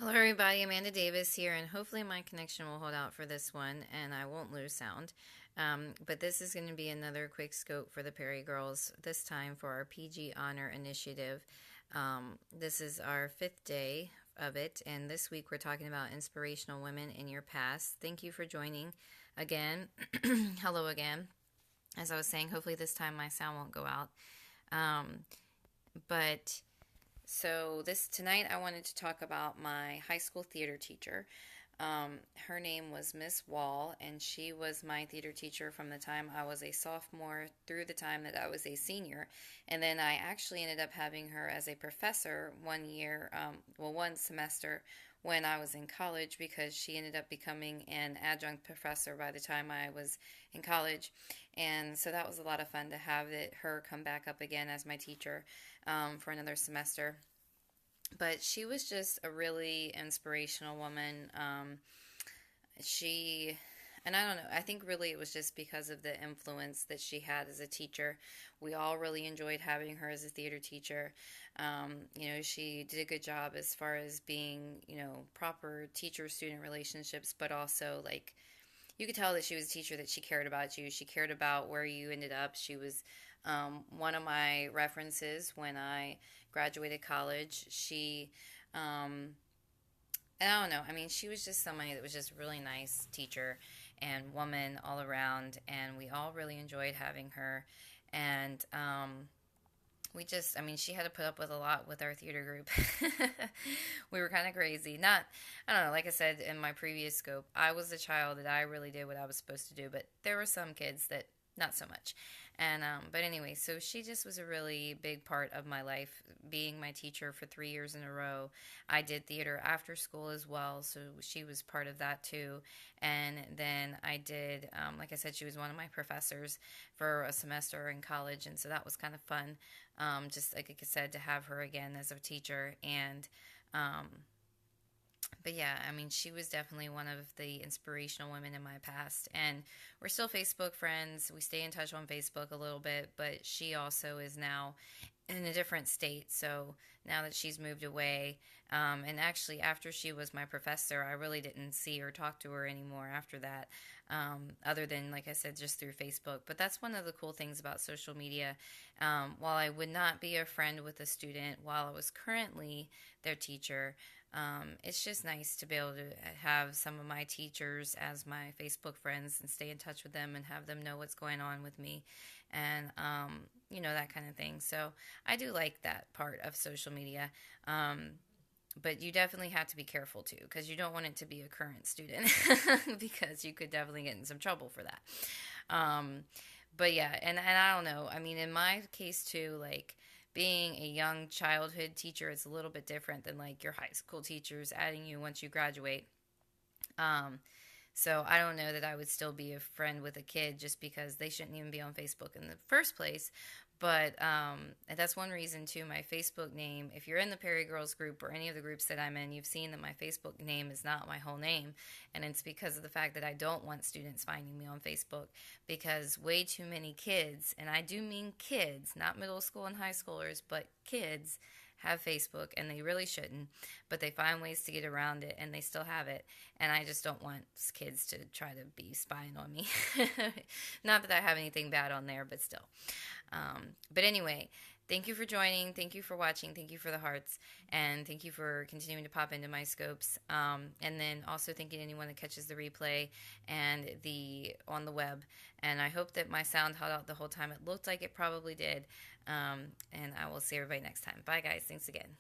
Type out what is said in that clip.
Hello, everybody. Amanda Davis here, and hopefully my connection will hold out for this one, and I won't lose sound. But this is going to be another quick scope for the Perry Girls, this time for our PG Honor initiative. This is our fifth day of it, and this week we're talking about inspirational women in your past. Thank you for joining again. Hello again. As I was saying, hopefully this time my sound won't go out. Um, but so this tonight I wanted to talk about my high school theater teacher. Her name was Miss Wall, and she was my theater teacher from the time I was a sophomore through the time that I was a senior. And then I actually ended up having her as a professor one year, one semester when I was in college because she ended up becoming an adjunct professor by the time I was in college. And so that was a lot of fun to have her come back up again as my teacher for another semester. But she was just a really inspirational woman. She, and I don't know, I think really it was just because of the influence that she had as a teacher. We all really enjoyed having her as a theater teacher. She did a good job as far as being, proper teacher student relationships, but also like you could tell that she was a teacher that she cared about you. She cared about where you ended up. She was one of my references when I graduated college. And I don't know, I mean, she was just somebody that was just a really nice teacher and woman all around, and we all really enjoyed having her. And I mean, she had to put up with a lot with our theater group. We were kind of crazy. I don't know, like I said in my previous scope, I was a child that I really did what I was supposed to do, but there were some kids that not so much. And, but anyway, so she just was a really big part of my life, being my teacher for 3 years in a row. I did theater after school as well, so she was part of that too. And then I did, like I said, she was one of my professors for a semester in college, and so that was kind of fun. Just like I said, to have her again as a teacher. Um, but yeah, I mean, she was definitely one of the inspirational women in my past. And we're still Facebook friends. We stay in touch on Facebook a little bit, but she also is now in a different state. So now that she's moved away, and actually after she was my professor, I really didn't see or talk to her anymore after that, other than, like I said, just through Facebook. But that's one of the cool things about social media. While I would not be a friend with a student while I was currently their teacher, it's just nice to be able to have some of my teachers as my Facebook friends and stay in touch with them and have them know what's going on with me and, that kind of thing. So I do like that part of social media. But you definitely have to be careful too because you don't want it to be a current student because you could definitely get in some trouble for that. Um, but yeah, and I don't know. I mean, in my case too, like being a young childhood teacher is a little bit different than like your high school teachers adding you once you graduate. Um, so I don't know that I would still be a friend with a kid just because they shouldn't even be on Facebook in the first place. But that's one reason too. My Facebook name, if you're in the Perry Girls group or any of the groups that I'm in, you've seen that my Facebook name is not my whole name, and it's because of the fact that I don't want students finding me on Facebook because way too many kids, and I do mean kids, not middle school and high schoolers, but kids have Facebook and they really shouldn't, but they find ways to get around it and they still have it. And I just don't want kids to try to be spying on me. Not that I have anything bad on there, but still. But anyway, thank you for joining. Thank you for watching. Thank you for the hearts. And thank you for continuing to pop into my scopes. And then also thank you to anyone that catches the replay and the on the web. And I hope that my sound held out the whole time. It looked like it probably did. And I will see everybody next time. Bye, guys. Thanks again.